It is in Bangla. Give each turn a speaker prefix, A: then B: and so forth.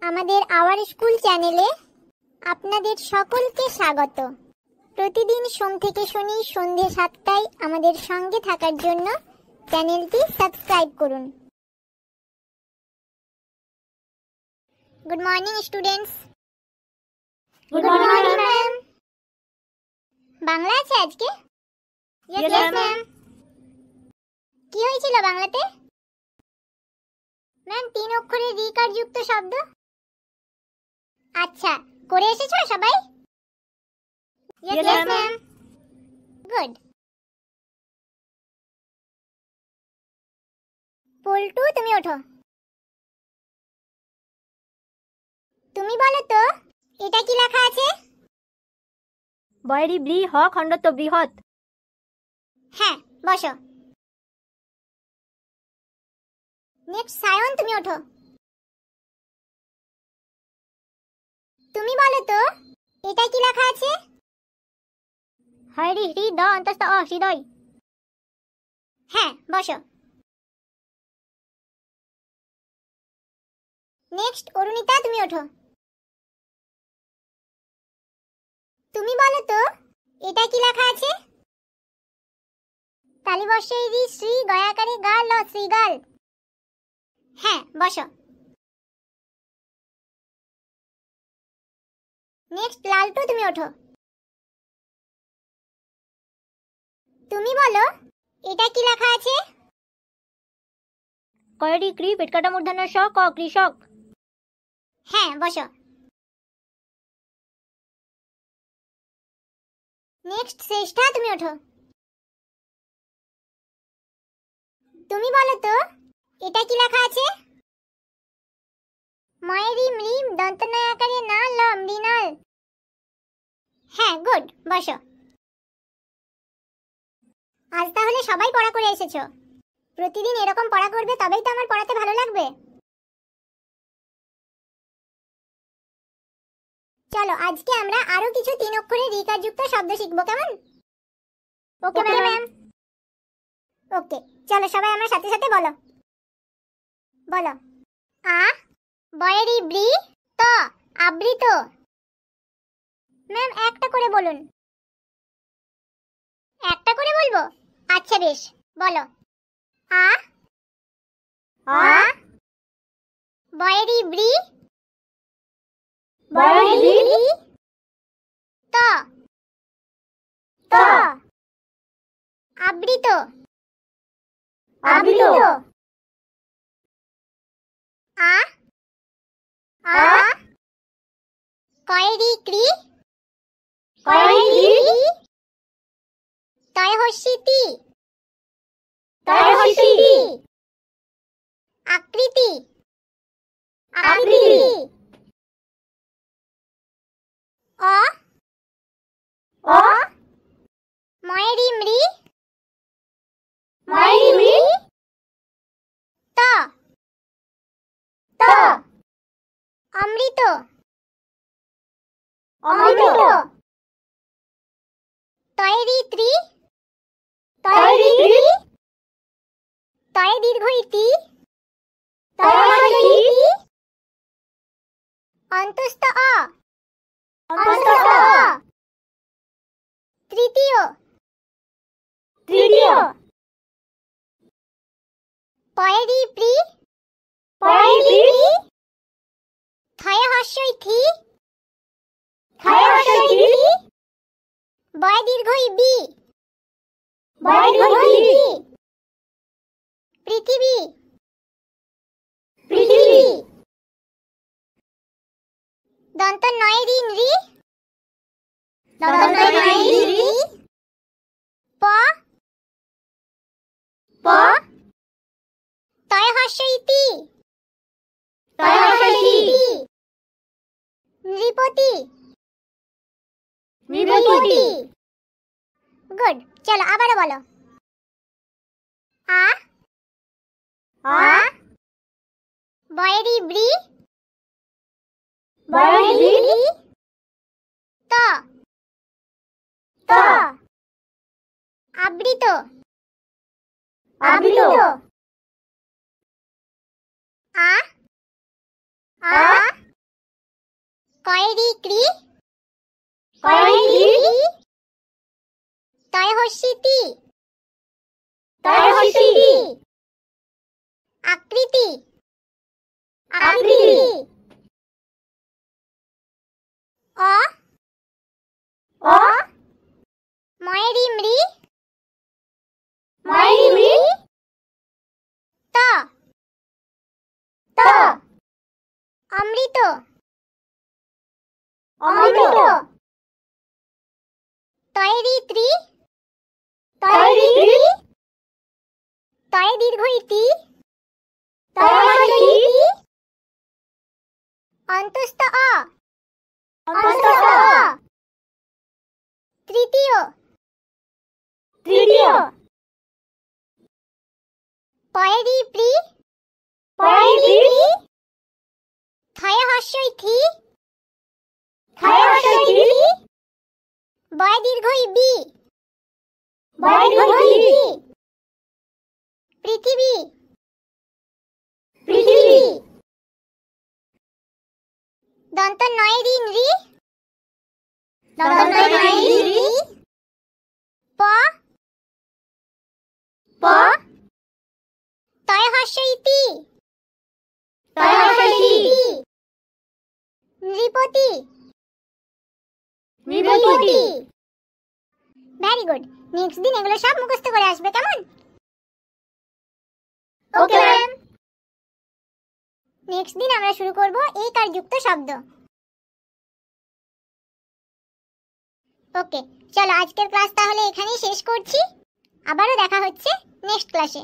A: আমাদের আওয়ার স্কুল চ্যানেলে আপনাদের সকলকে স্বাগত। প্রতিদিন সোম থেকে শনি সন্ধ্যে 7টায় আমাদের সঙ্গে থাকার জন্য চ্যানেলটি সাবস্ক্রাইব করুন। Good morning students.
B: Good morning ma'am.
A: Bangla আছে আজকে?
B: Yes, ma'am.
A: কি হয়েছিল বাংলাতে? ম্যাম 3 অক্ষরের রিকার যুক্ত শব্দ। আচ্ছা, করে এসেছো সবাই?
B: Yes, ma'am.
A: গুড। পল্টু, তুমি ওঠো। তুমি বলো তো, এটা কি লেখা আছে?
B: বয়রি ব্রি হ খণ্ডত্ব বৃহৎ।
A: হ্যাঁ, বসো। নেক্সট সায়ন, তুমি ওঠো। তুমি বলো তো, এটা কি লেখা আছে?
B: হয়রি হ্রি দ অন্তস্থ অ হৃদয়।
A: হ্যাঁ, বসো। নেক্সট অরুণিতা, তুমি ওঠো। তুমি বলো তো, এটা কি লেখা আছে? তালিবর্ষের রি শ্রী গয়াকারে গা ল শ্রীগাল। হ্যাঁ, বসো। নেক্সট লালটু, তুমি ওঠো। তুমি বলো, এটা কি লেখা আছে?
B: কয়রি ক্রি পেটকাটা মূর্ধন্য শ ক কৃষক।
A: হ্যাঁ, বসো। নেক্সট শ্রেষ্ঠা, তুমি ওঠো। তুমি বলো তো, এটা কি লেখা আছে? ময়েরি মৃম দন্তনয় আকারে না ল মৃণাল। হ্যাঁ, গুড, বসো। আজ তাহলে সবাই পড়া করে এসেছো। প্রতিদিন এরকম পড়া করবে, তবেই তো আমার পড়াতে ভালো লাগবে। চলো, আজকে আমরা আরো কিছু 3 অক্ষরের রিকার যুক্ত শব্দ শিখবো, কেমন? Okay ma'am. ওকে, চলো সবাই আমার সাথে সাথে বলো। বলো। আ বয়েরি ব্রি ত আবৃত। ম্যাম, একটা করে বলুন। একটা করে বলবো? আচ্ছা, বেশ, বলো। আ
B: আ
A: বয়েরি ব্রি
B: বয়রি
A: ত
B: ত
A: আবৃত।
B: আবৃত।
A: আ
B: আ
A: কয়েরি ক্রি
B: কয়রি
A: তয়হস্যিতি
B: তয়হস্যিতি
A: আকৃতি।
B: আকৃতি।
A: অ
B: অ
A: ময়েরি মৃ
B: ময়রি মৃ
A: ত
B: ত
A: অমৃত।
B: অমৃত।
A: তয়েরি ত্রি
B: তয়রি ত্রি
A: তয়ে দীর্ঘ ইতি
B: তয়হস্যি
A: অন্তস্থ অ
B: অন্তস্থ অ
A: তৃতীয়।
B: তৃতীয়।
A: পয়েরি প্রি
B: পয়রি
A: থয়ে হস্যই থি
B: থয়হস্যি
A: বয় দীর্ঘ ই বি
B: বয়রি
A: পৃথিবী।
B: পৃথিবী।
A: দন্ত নয়েরি নৃ
B: দন্তনয়রি
A: প
B: প
A: তয়ে হস্যই তি
B: তয়হস্যি
A: নৃপতি।
B: নৃপতি।
A: গুড, চলো আবারও বলো। আ
B: আ
A: বয়েরি ব্রি
B: বয়রি
A: ত
B: ত
A: আবৃত।
B: আবৃত।
A: আ
B: আ
A: কয়রি ক্রি
B: কয়রি
A: তয় হস্যি তি
B: তয় হস্যি তি
A: আকৃতি
B: আকৃতি
A: অ
B: অ
A: ময়রি মৃ
B: ময়রি মৃ
A: ত
B: ত
A: অমৃত
B: অমৃত
A: তয়রি ত্রি
B: তয়রি ত্রি
A: তয় দীর্ঘ ইতি
B: তয় হস্যি তি
A: অন্তস্থ অ
B: অন্তস্থ অ
A: তৃতীয়
B: তৃতীয়
A: পয়রি প্রি
B: পয়রি প্রি
A: থয় হস্যই থি
B: থয় হস্যই থি
A: বয় দীর্ঘই বি
B: বয় দীর্ঘই বি
A: পৃথিবী
B: পৃথিবী
A: দন্ত নয়রি নৃ
B: দন্ত নয়রি নৃ
A: প
B: প
A: তয় হস্যই তি
B: তয় হস্যই তি
A: নৃপতি
B: নৃপতি
A: ভেরি গুড নেক্সট দিন এগুলো সব মুখস্থ করে আসবে কেমন
B: ওকে ম্যাম
A: নেক্সট দিন আমরা শুরু করব একার যুক্ত শব্দ ওকে চলো আজকের ক্লাস তাহলে এখানেই শেষ করছি আবারও দেখা হচ্ছে নেক্সট ক্লাসে